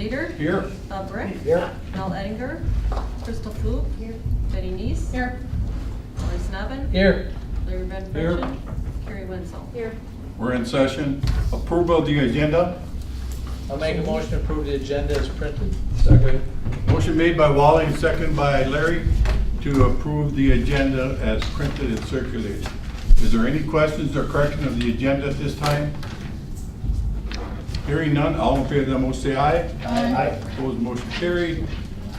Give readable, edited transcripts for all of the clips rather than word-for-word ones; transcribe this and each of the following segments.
Leader. Here. Bob Brick. Here. Mel Ettinger. Crystal Flug. Here. Betty Neese. Here. Laurie Snevin. Here. Larry Van Here. Frenchen. Carrie Wenzel. Here. We're in session. Approval of the agenda. I'll make a motion to approve the agenda as printed. Second. Motion made by Wally and second by Larry to approve the agenda as printed and circulated. Is there any questions or correction of the agenda at this time? Hearing none, all in favor of the motion say aye. Aye. Opposed, motion carried.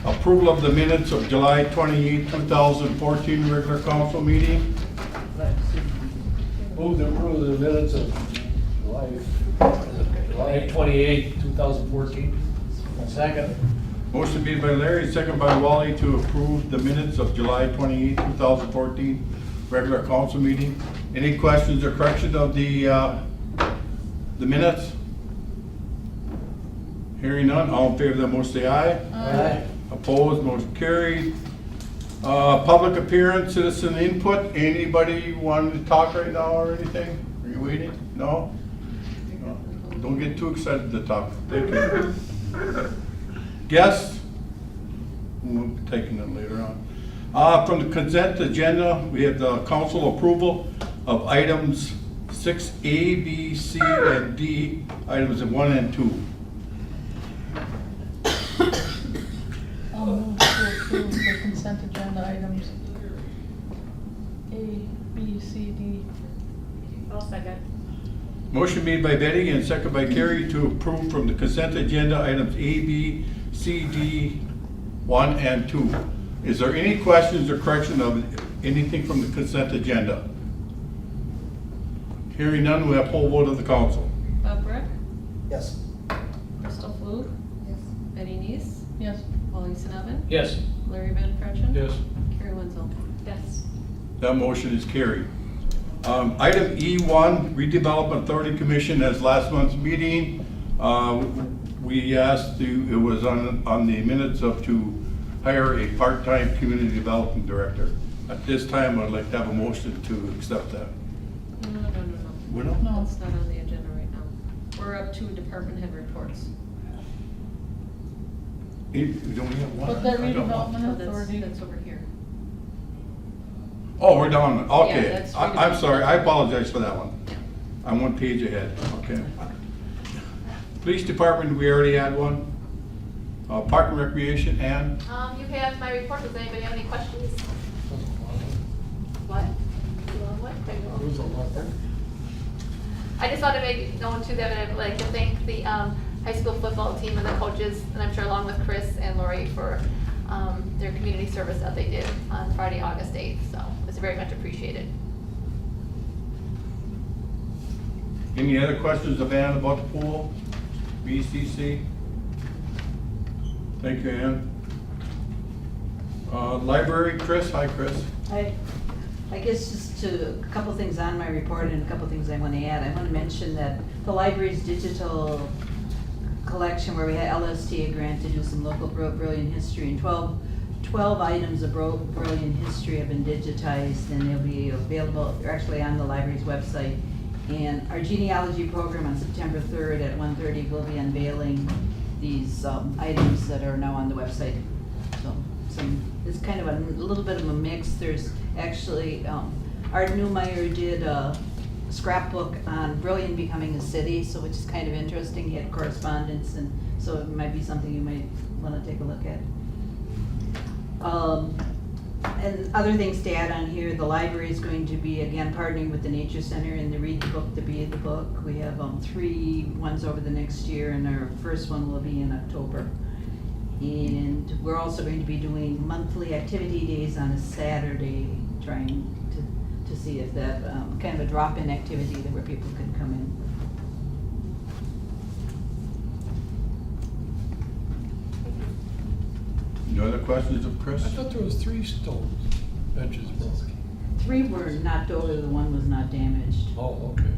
Approval of the minutes of July 28, 2014 regular council meeting. Move to approve the minutes of July 28, 2014. Second. Motion made by Larry, second by Wally to approve the minutes of July 28, 2014 regular council meeting. Any questions or corrections of the minutes? Hearing none, all in favor of that motion say aye. Aye. Opposed, motion carried. Public appearance, citizen input. Anybody want to talk right now or anything? Are you waiting? No? No. Don't get too excited to talk. Thank you. Guests? We'll be taking them later on. From the consent agenda, we have the council approval of items 6A, B, C, and D, items 1 and 2. I'll move to approve the consent agenda items A, B, C, D. I'll second. Motion made by Betty and second by Carrie to approve from the consent agenda items A, B, C, D, 1 and 2. Is there any questions or correction of anything from the consent agenda? Hearing none, we have full vote of the council. Bob Brick. Yes. Crystal Flug. Yes. Betty Neese. Yes. Wally Snevin. Yes. Larry Van Frenchen. Yes. Carrie Wenzel. Yes. That motion is carried. Item E1, Redevelopment Authority Commission, as last month's meeting. We asked, it was on the minutes to hire a part-time community development director. At this time, I'd like to have a motion to accept that. No. We're not? No. That's not on the agenda right now. We're up to department head reports. Don't we have one? But that I don't know. redevelopment No, authority. that's over here. Oh, we're down, okay. Yeah, that's I'm sorry, I apologize for that one. I'm one page ahead, okay. Police Department, we already had one. Park and Recreation, and You have my report. Does anybody have any questions? What? You want what? There's a lot there. I just want to make known to them, and I'd like to thank the high school football team and the coaches, and I'm sure along with Chris and Lori for their community service that they did on Friday, August 8th. So it was very much appreciated. any other questions of Ann about the pool? BCC? Thank you, Ann. Library, Chris, hi Chris. I guess just a couple things on my report and a couple things I want to add. I want to mention that the library's digital collection, where we had LSTA grant to do some local Brillion history, and 12 items of Brillion history have been digitized, and they'll be available, they're actually on the library's website. And our genealogy program on September 3rd at 1:30 will be unveiling these items that are now on the website. So it's kind of a little bit of a mix. There's actually, Art Newmeyer did a scrapbook on Brillion becoming a city, so which is kind of interesting. He had correspondence, and so it might be something you might want to take a look at. And other things to add on here, the library is going to be, again, partnering with the Nature Center in the Read the Book to Be the Book. We have 3 ones over the next year, and our first one will be in October. And we're also going to be doing monthly activity days on a Saturday, trying to see if that, kind of a drop-in activity that where people can come in. No other questions of Chris? I thought there was 3 stones, benches broken. 3 were knocked over, the one was not damaged. Oh, okay.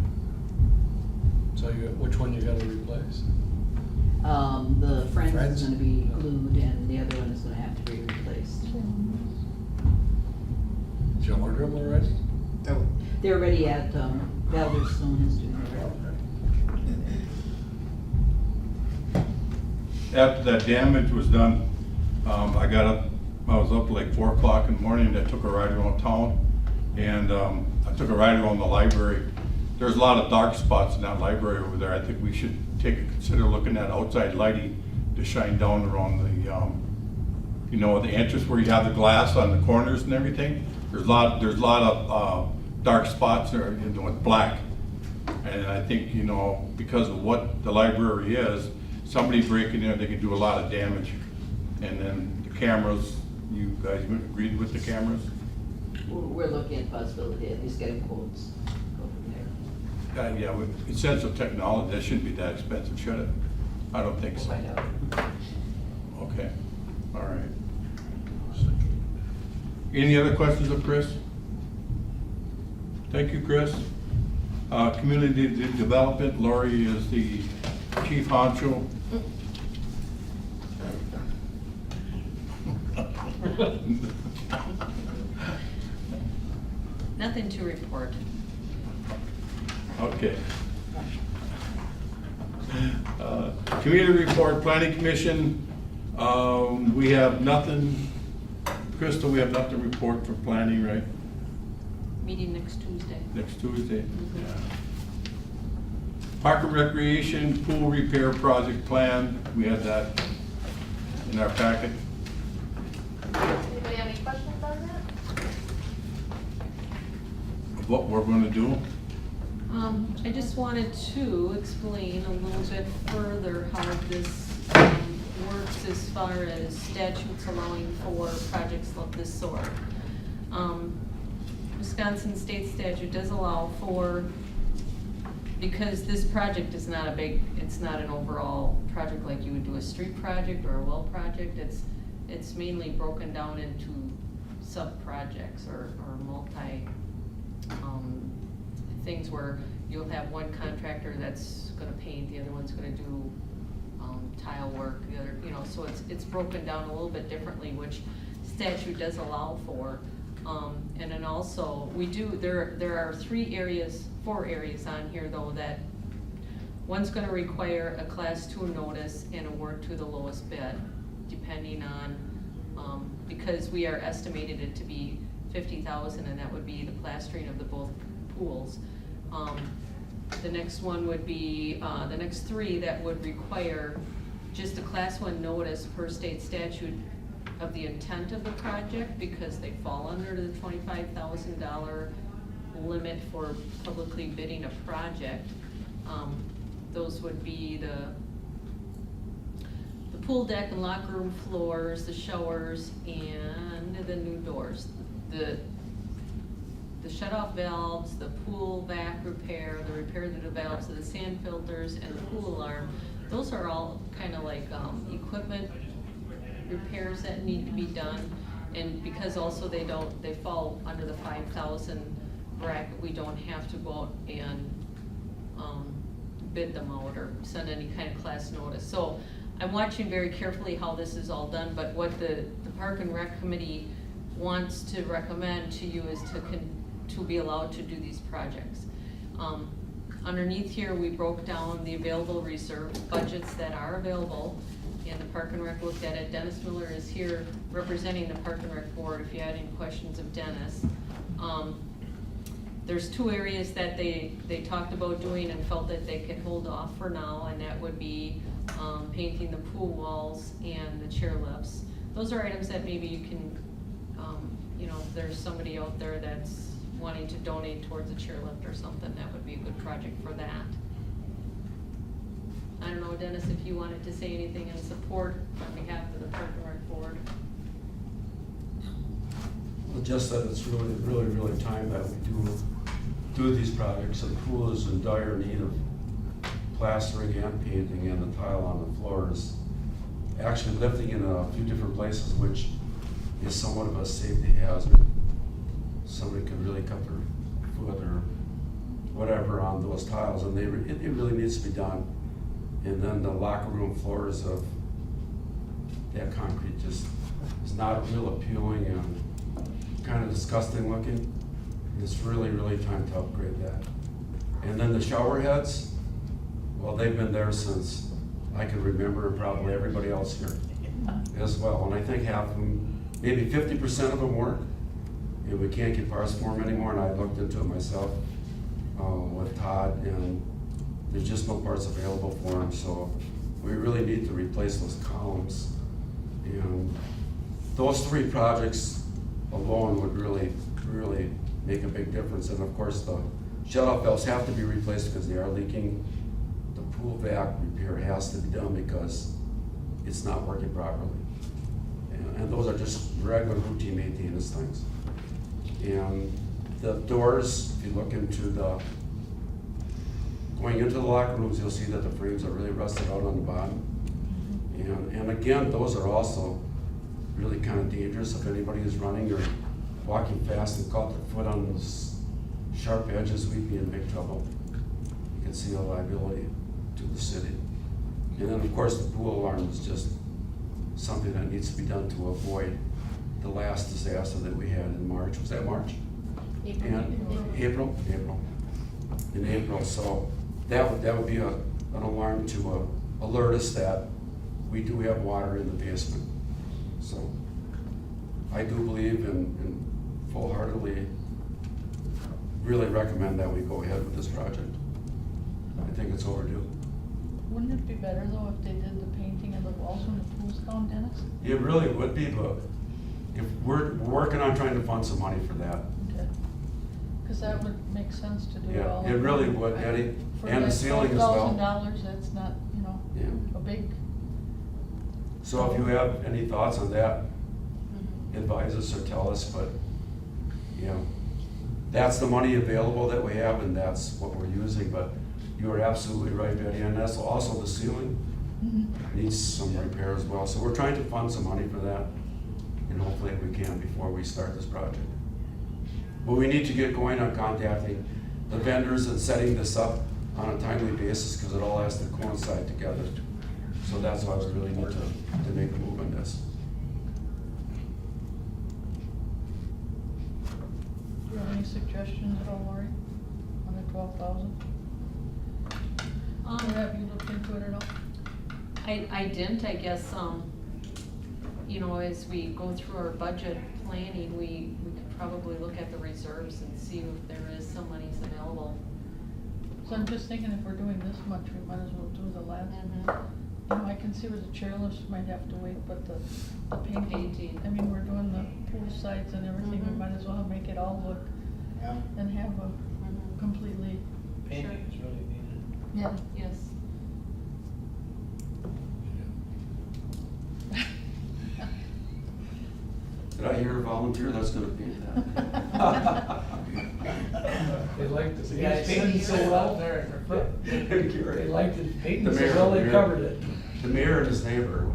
So which one you gotta replace? The Friends Friends? is gonna be glued, and the other one is gonna have to be replaced. Did you order them already? They're already at, Valderstone is doing it. after that damage was done, I was up like 4 o'clock in the morning, I took a ride around town, and I took a ride around the library. There's a lot of dark spots in that library over there. I think we should consider looking at outside lighting to shine down around the, the entrance where you have the glass on the corners and everything. There's a lot of dark spots there, with black. And I think, because of what the library is, somebody breaking in, they can do a lot of damage. And then the cameras, you guys agreed with the cameras? We're looking at possibility, at least getting quotes, go from there. Yeah, with sense of technology, that shouldn't be that expensive, should it? I don't think We'll so. find out. Okay, all right. Any other questions of Chris? Thank you, Chris. Community development, Lori is the chief honcho. Nothing to report. Okay. Community report, planning commission, we have nothing. Crystal, we have nothing to report for planning, right? Meeting next Tuesday. Next Tuesday? Mhm. Yeah. Park and Recreation Pool Repair Project Plan, we had that in our packet. Anybody have any questions on that? Of what we're gonna do. I just wanted to explain a little bit further how this works as far as statutes allowing for projects of this sort. Wisconsin state statute does allow for, because this project is not it's not an overall project like you would do a street project or a well project. It's mainly broken down into sub-projects or multi, things where you'll have one contractor that's gonna paint, the other one's gonna do, tile work, the other, so it's broken down a little bit differently, which statute does allow for. And then also, there are 4 areas on here though that one's gonna require a class 2 notice and award to the lowest bid, depending on, because we are estimated it to be 50,000, and that would be the plastering of the both pools. The next one would be, the next 3 that would require just a class 1 notice per state statute of the intent of the project, because they fall under the $25,000 limit for publicly bidding a project. Those would be the pool deck and locker room floors, the showers, and the new doors. The shut-off valves, the pool vac repair, the repair of the valves of the sand filters, and the pool alarm. Those are all kind of like equipment repairs that need to be done. And because also they fall under the 5,000 bracket, we don't have to go out and bid them out or send any kind of class notice. So I'm watching very carefully how this is all done, but what the Park and Rec Committee wants to recommend to you is to be allowed to do these projects. Underneath here, we broke down the available reserve budgets that are available, and the Park and Rec looked at it. Dennis Miller is here representing the Park and Rec Board if you had any questions of Dennis. There's 2 areas that they talked about doing and felt that they could hold off for now, and that would be painting the pool walls and the chair lifts. Those are items that maybe you can, if there's somebody out there that's wanting to donate towards a chairlift or something, that would be a good project for that. I don't know, Dennis, if you wanted to say anything in support on behalf of the Park and Rec Board. Well, just that it's really, really, really time that we do these projects. The pool is in dire need of plastering and painting, and the tile on the floor is actually lifting in a few different places, which is somewhat of a safety hazard. Somebody could really cut their foot or whatever on those tiles, and it really needs to be done. And then the locker room floors of that concrete just is not real appealing and kind of disgusting looking. It's really, really time to upgrade that. And then the shower heads, well, they've been there since I can remember, and probably everybody else here as well. And I think half of them, maybe 50% of them work. And we can't get parts for them anymore, and I looked into it myself with Todd, and there's just no parts available for them, so we really need to replace those columns. And those 3 projects alone would really, really make a big difference. And of course, the shut-off valves have to be replaced because they are leaking. The pool vac repair has to be done because it's not working properly. And those are just regular routine maintenance things. And the doors, if you look into going into the locker rooms, you'll see that the frames are really rusted out on the bottom. And again, those are also really kind of dangerous. If anybody is running or walking fast and caught their foot on those sharp edges, we'd be in big trouble. You can see a liability to the city. And then, of course, the pool alarm is just something that needs to be done to avoid the last disaster that we had in March. Was that March? April. In April, so that would be an alarm to alert us that we do have water in the basement. So I do believe and full-heartedly really recommend that we go ahead with this project. I think it's overdue. Wouldn't it be better though if they did the painting of the walls when the pool's down, Dennis? It really would be, but if we're working on trying to fund some money for that. Okay. Cause that would make sense to do it Yeah, all. it really would, Eddie, For and the like ceiling as well. $12,000, that's not, you know, Yeah. a big, So if you have any thoughts on that, advise us or tell us, but, you know, that's the money available that we have and that's what we're using, but you are absolutely right, Betty, and that's also the ceiling needs some repair as well. So we're trying to fund some money for that, and hopefully we can before we start this project. But we need to get going on contacting the vendors and setting this up on a timely basis, because it all has to coincide together. So that's why we really need to make a move on this. do you have any suggestions at all, Lori? On the 12,000? Or have you looked into it at all? I didn't, I guess, you know, as we go through our budget planning, we could probably look at the reserves and see if there is some monies available. So I'm just thinking if we're doing this much, we might as well do the last. You know, I can see where the chairlifts might have to wait, but the painting, Painting. I mean, we're doing the pool sides and everything, we Mhm. might as well make it all look Yeah. and have a completely, Painting is really needed. yeah. Yes. Did I hear a volunteer that's gonna paint that? They liked it. The He's guy painting said so so well. out there. They They liked it, painting The so mayor, well, the they mayor. covered it. The mayor and his neighbor.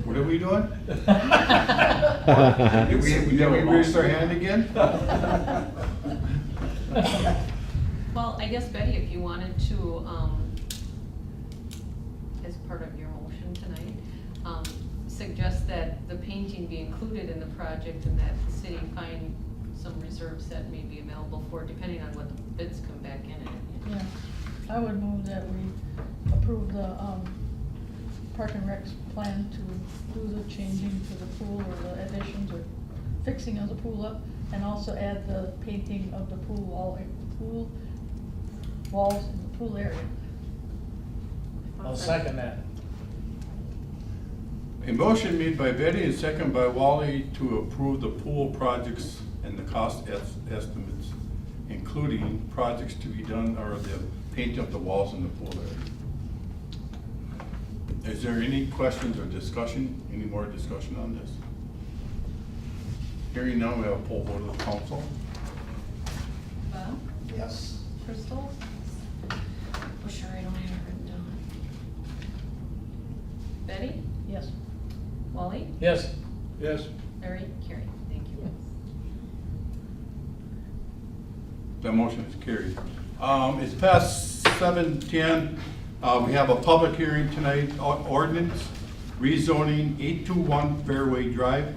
What are we doing? Did we raise our hand again? Well, I guess Betty, if you wanted to, as part of your motion tonight, suggest that the painting be included in the project and that the city find some reserves that may be available for, depending on what the bids come back in at. Yeah, I would move that we approve the, Park and Rec's plan to do the changing to the pool or the additions or fixing of the pool up, and also add the painting of the pool walls in the pool area. I'll second that. A motion made by Betty and second by Wally to approve the pool projects and the cost estimates, including projects to be done or the painting of the walls in the pool area. Is there any questions or discussion, any more discussion on this? Hearing none, we have a poll vote of the council. Bob? Yes. Crystal? Oh, sure, I don't have it written down. Betty? Yes. Wally? Yes. Yes. Larry? Carrie? Thank you. That motion is carried. It's past 7:10. We have a public hearing tonight, ordinance rezoning 821 Fairway Drive.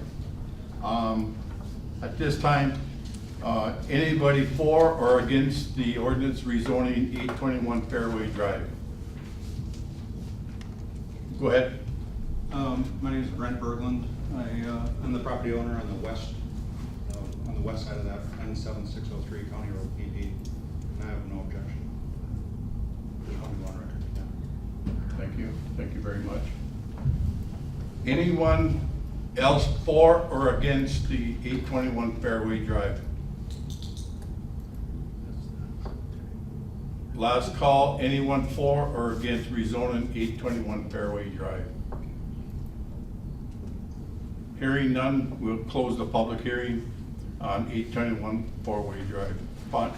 At this time, anybody for or against the ordinance rezoning 821 Fairway Drive? Go ahead. My name is Brent Berglund. I'm the property owner on the west side of that, N7603 County Road 88, and I have no objection. I'll be on record, yeah. Thank you very much. Anyone else for or against the 821 Fairway Drive? Last call, anyone for or against rezoning 821 Fairway Drive? Hearing none, we'll close the public hearing on 821 Fairway Drive. Okay,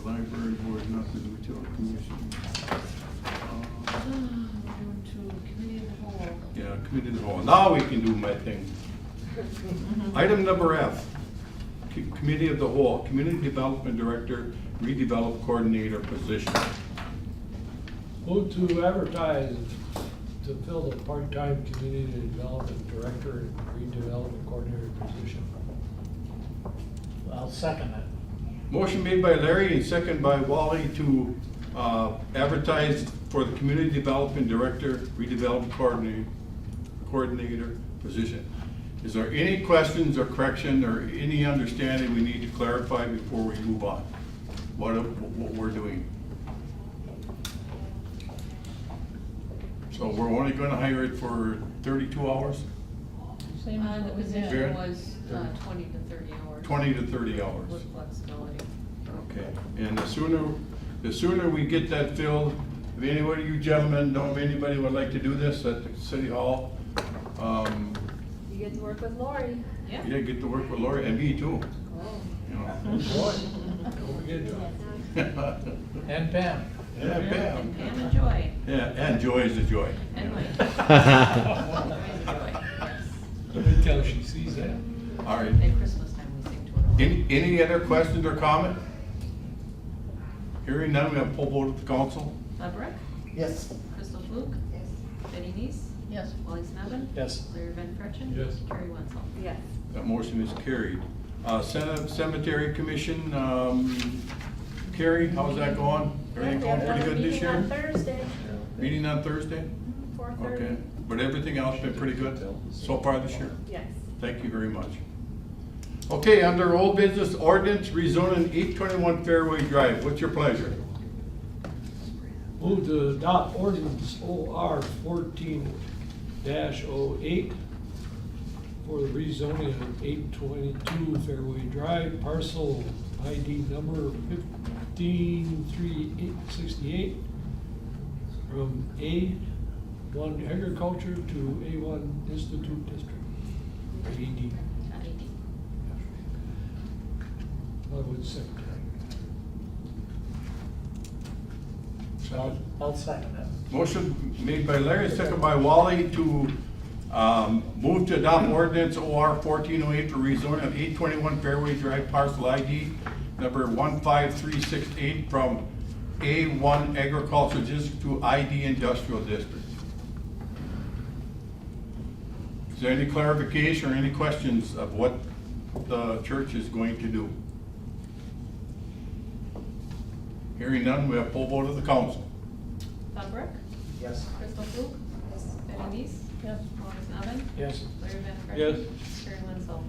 library board, nothing, utility commission. We're going to committee of the whole. Yeah, committee of the whole. Now we can do my thing. Item number F, committee of the whole, community development director, redevelop coordinator position. Move to advertise to fill the part-time community development director and redevelopment coordinator position. I'll second it. Motion made by Larry and second by Wally to advertise for the community development director, redevelopment coordinator position. Is there any questions or correction or any understanding we need to clarify before we move on? What we're doing? So we're only gonna hire it for 32 hours? Same as The what we position did. was 20 to 30 hours. 20 to 30 hours. With flexibility. Okay, and the sooner we get that filled, if anybody, you gentlemen, know of anybody would like to do this at the city hall, You get to work with Lori. Yeah. yeah, get to work with Lori and me too. You know. Boy, don't forget John. And Pam. Yeah, Pam. And Pam and Joy. Yeah, and joy is the joy. And Mike. Joy is joy, yes. Let me tell she sees that. All right. At Christmas time, we sing to it. Any other questions or comment? Hearing none, we have full vote of the council. Bob Brick, Yes. Crystal Fluke. Yes. Betty Neese. Yes. Wally Snevin. Yes. Larry Van Fretchen. Yes. Carrie Wenzel. Yes. That motion is carried. Cemetery Commission, Carrie, how's that going? Everything going pretty good this year? Meeting on Thursday, Meeting on Thursday? 4:30. Okay, but everything else been pretty good so far this year? Yes. Thank you very much. Okay, under old business ordinance, rezoning 821 Fairway Drive, what's your pleasure? Move to adopt ordinance OR 14-08 for the rezoning of 822 Fairway Drive, parcel ID number 15368 from A1 Agriculture to A1 Institute District. AD. Level Secretary. I'll second it. Motion made by Larry, second by Wally to move to adopt ordinance OR 1408 for rezoning of 821 Fairway Drive parcel ID number 15368 from A1 Agricultural District to ID Industrial District. Is there any clarification or any questions of what the church is going to do? Hearing none, we have full vote of the council. Bob Brick, Yes. Crystal Fluke. Yes. Betty Neese. Yes. Wally Snevin. Yes. Larry Van Fretchen. Yes. Carrie Wenzel.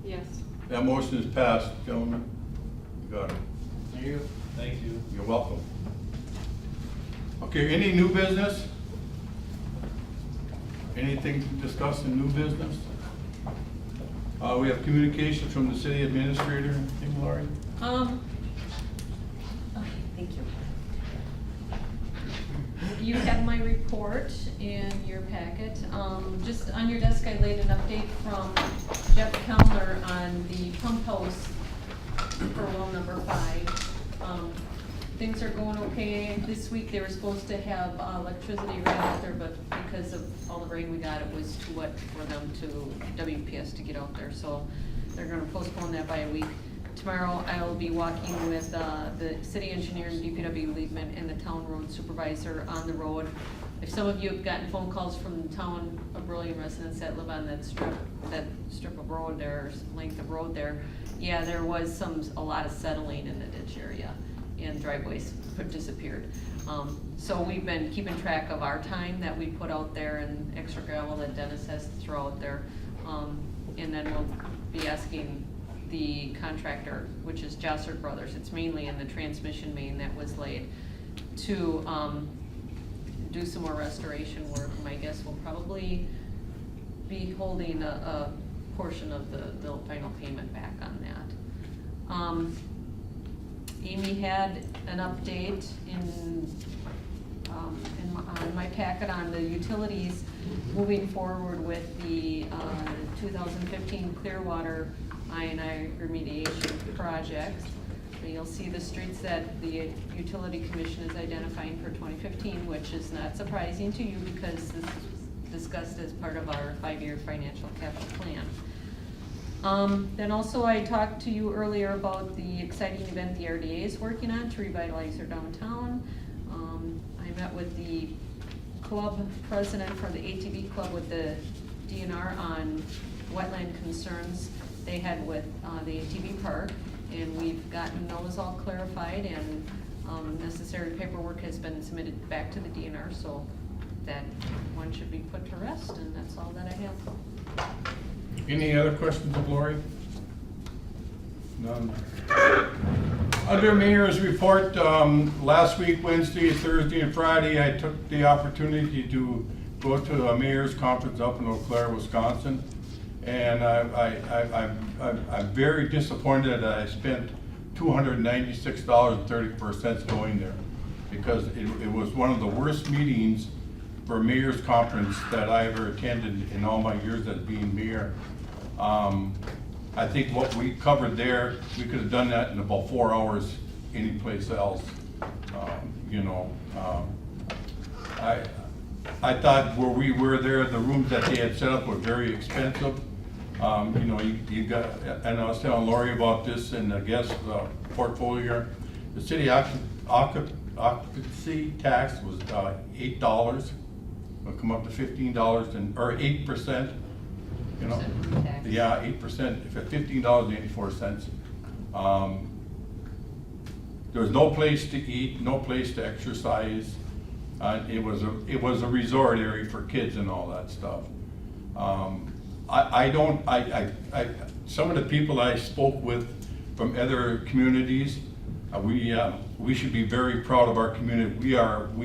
Yes. That motion is passed, gentlemen. You got it. Thank you. Thank you. You're welcome. Okay, any new business? Anything to discuss in new business? We have communications from the city administrator, anything, Laurie? Okay, thank you. You have my report in your packet. Just on your desk, I laid an update from Jeff Kellner on the pump house for well number 5. Things are going okay. This week, they were supposed to have electricity right out there, but because of all the rain we got, it was too wet for them to, WPS to get out there. So they're gonna postpone that by a week. Tomorrow, I'll be walking with the city engineer and DPW Liebman and the town road supervisor on the road. If some of you have gotten phone calls from the town of Brillion residents that live on that strip of road there, length of road there, yeah, there was a lot of settling in the ditch area, and driveways disappeared. So we've been keeping track of our time that we put out there and extra gravel that Dennis has to throw out there. And then we'll be asking the contractor, which is Jossard Brothers, it's mainly in the transmission main that was laid, to do some more restoration work. My guess will probably be holding a portion of the final payment back on that. Amy had an update in my packet on the utilities moving forward with the 2015 Clearwater I&I remediation project. You'll see the streets that the Utility Commission is identifying for 2015, which is not surprising to you because this is discussed as part of our 5-year financial capital plan. Then also I talked to you earlier about the exciting event the RDA is working on to revitalize their downtown. I met with the club president for the ATV club with the DNR on wetland concerns they had with the ATV park, and we've gotten those all clarified, and necessary paperwork has been submitted back to the DNR, so that one should be put to rest, and that's all that I have. Any other questions of Lori? None. Under Mayor's report, last week, Wednesday, Thursday, and Friday, I took the opportunity to go to a mayor's conference up in Eau Claire, Wisconsin. And I'm very disappointed that I spent $296.34 going there, because it was one of the worst meetings for a mayor's conference that I ever attended in all my years as being mayor. I think what we covered there, we could have done that in about 4 hours anyplace else. I thought where we were there, the rooms that they had set up were very expensive. You got, and I was telling Lori about this in the guest portfolio. The city occupancy tax was $8. It'll come up to $15 or 8%. You know, Tax. yeah, 8%, $15.84. There was no place to eat, no place to exercise. It was a resort area for kids and all that stuff. Some of the people I spoke with from other communities, we should be very proud of our community. We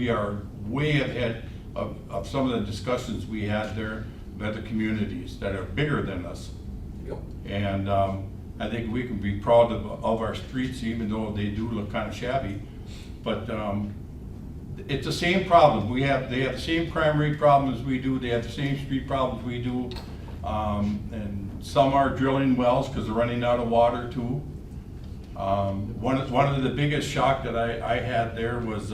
are way ahead of some of the discussions we had there with other communities that are bigger than us. Yep. And I think we can be proud of our streets, even though they do look kind of shabby. But it's the same problem. They have the same crime rate problems we do. They have the same street problems we do. And some are drilling wells because they're running out of water too. One of the biggest shock that I had there was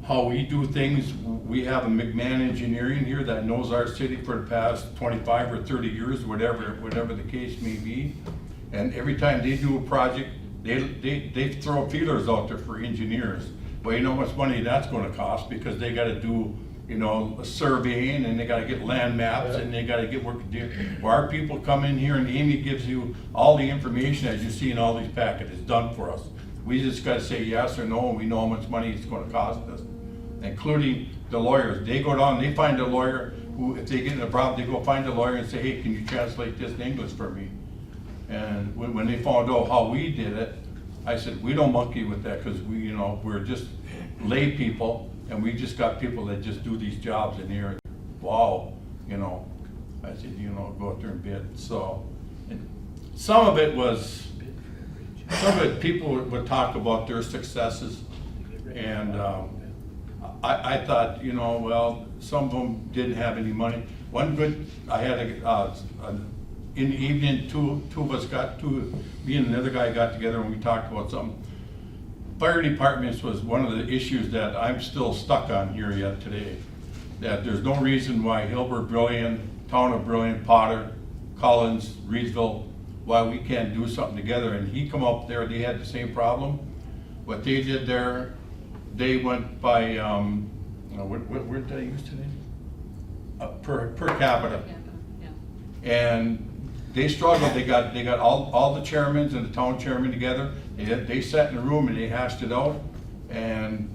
how we do things. We have a McMahon Engineering here that knows our city for the past 25 or 30 years, whatever the case may be. And every time they do a project, they throw feelers out there for engineers. Well, you know how much money that's gonna cost, because they gotta do, a surveying, and they gotta get land maps, and they gotta get work. Well, our people come in here and Amy gives you all the information as you see in all these packets. It's done for us. We just gotta say yes or no, and we know how much money it's gonna cost us. Including the lawyers. They go down, they find a lawyer who, if they get in a problem, they go find a lawyer and say, hey, can you translate this in English for me? And when they found out how we did it, I said, we don't monkey with that, because we're just lay people, and we just got people that just do these jobs in here. Wow, I said, go out there and bid. So, and some of it, people would talk about their successes, and I thought, well, some of them didn't have any money. I had in the evening, two of us me and another guy got together and we talked about something. Fire departments was one of the issues that I'm still stuck on here yet today. That there's no reason why Hilbert, Brillion, Town of Brillion, Potter, Collins, Reedsville, why we can't do something together. And he come up there, they had the same problem. What they did there, they went by, what did I use today? Per capita. Yeah. And they struggled. They got all the chairmen and the town chairman together. They sat in a room and they hashed it out. And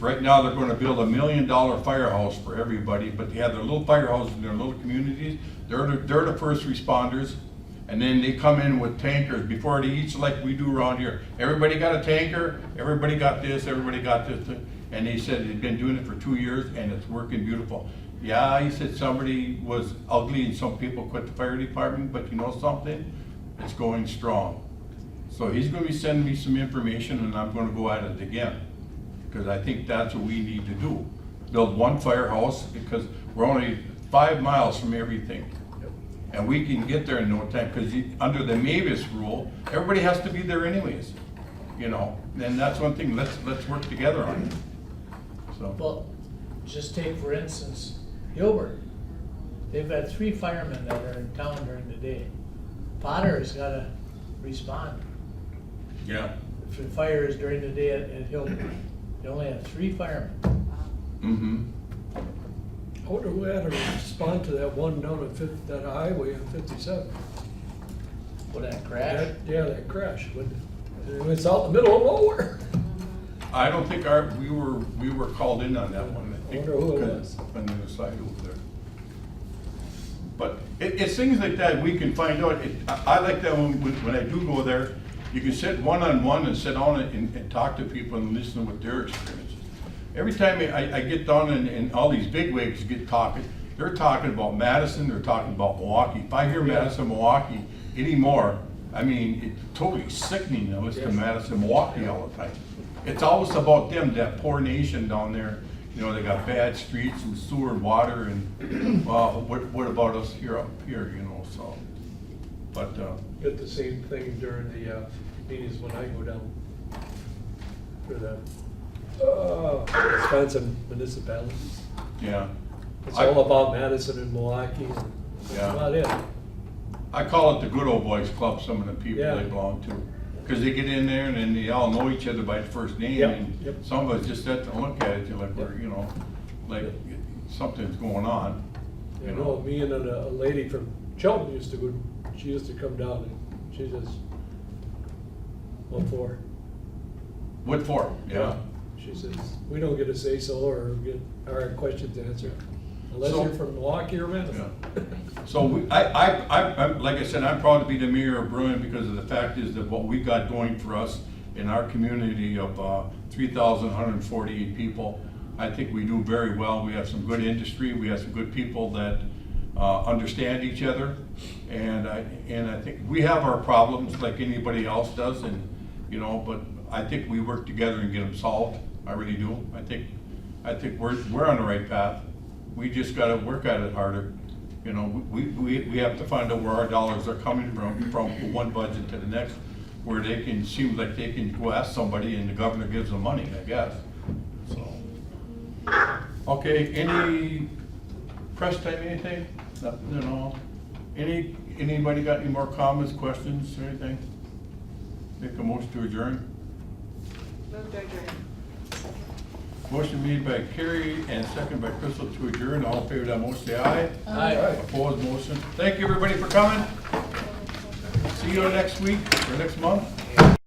right now, they're gonna build $1 million firehouse for everybody, but they have their little firehouses in their little communities. They're the first responders, and then they come in with tankers before they each, like we do around here. Everybody got a tanker, everybody got this, everybody got this, and they said they've been doing it for 2 years, and it's working beautiful. Yeah, he said somebody was ugly and some people quit the fire department, but you know something? It's going strong. So he's gonna be sending me some information, and I'm gonna go at it again, because I think that's what we need to do. Build one firehouse, because we're only 5 miles from everything. And we can get there in no time, because under the Mavis rule, everybody has to be there anyways, you know? And that's one thing, let's work together on it, so. Well, just take for instance, Gilbert. They've got 3 firemen that are in town during the day. Potter's gotta respond. Yeah. If the fire is during the day at Gilbert, they only have 3 firemen. Mm-hmm. I wonder who had to respond to that one down at that highway on 57. Would that crash? Yeah, that crash. It's out in the middle of nowhere. I don't think we were called in on that one. I think I wonder who it because was. on the other side over there. But it's things like that we can find out. I like that when I do go there, you can sit one-on-one and sit down and talk to people and listen to what their experiences. Every time I get down and all these bigwigs get talking, they're talking about Madison, they're talking about Milwaukee. If I hear Madison, Milwaukee anymore, I mean, it's totally sickening to listen to Yes. Madison, Milwaukee all the time. It's always about them, that poor nation down there. You know, they got bad streets and sewer and water and, well, what about us here up here, you know, so. But, Get the same thing during the meetings when I go down for the Wisconsin municipalities. yeah. It's all about Madison and Milwaukee, and that's Yeah. about it. I call it the good old boys club, some of the people Yeah. they belong to. Because they get in there and then they all know each other by first name. Yep, And yep. some of us just sit and look at it, you're like, we're, you know, like something's going on. You know, me and a lady from Chelton used to go, she used to come down and she just, what for? What for? Yeah. She says, we don't get a say so or get our questions answered, unless So- you're from Milwaukee or Madison. So I'm, like I said, I'm proud to be the mayor of Brillion because of the fact is that what we got going for us in our community of 3,148 people, I think we do very well. We have some good industry, we have some good people that understand each other. And I think we have our problems like anybody else does, and, you know, but I think we work together and get them solved. I really do. I think we're on the right path. We just gotta work at it harder. You know, we have to find out where our dollars are coming from one budget to the next, where they can, seem like they can go ask somebody and the governor gives them money, I guess, so. Okay, any press time, anything? Nothing at all? Anybody got any more comments, questions, or anything? Make a motion to adjourn? Move to adjourn. Motion made by Carrie and second by Crystal to adjourn. All in favor of that motion, say aye. Aye. Opposed, motion. Thank you, everybody, for coming. See you next week or next month.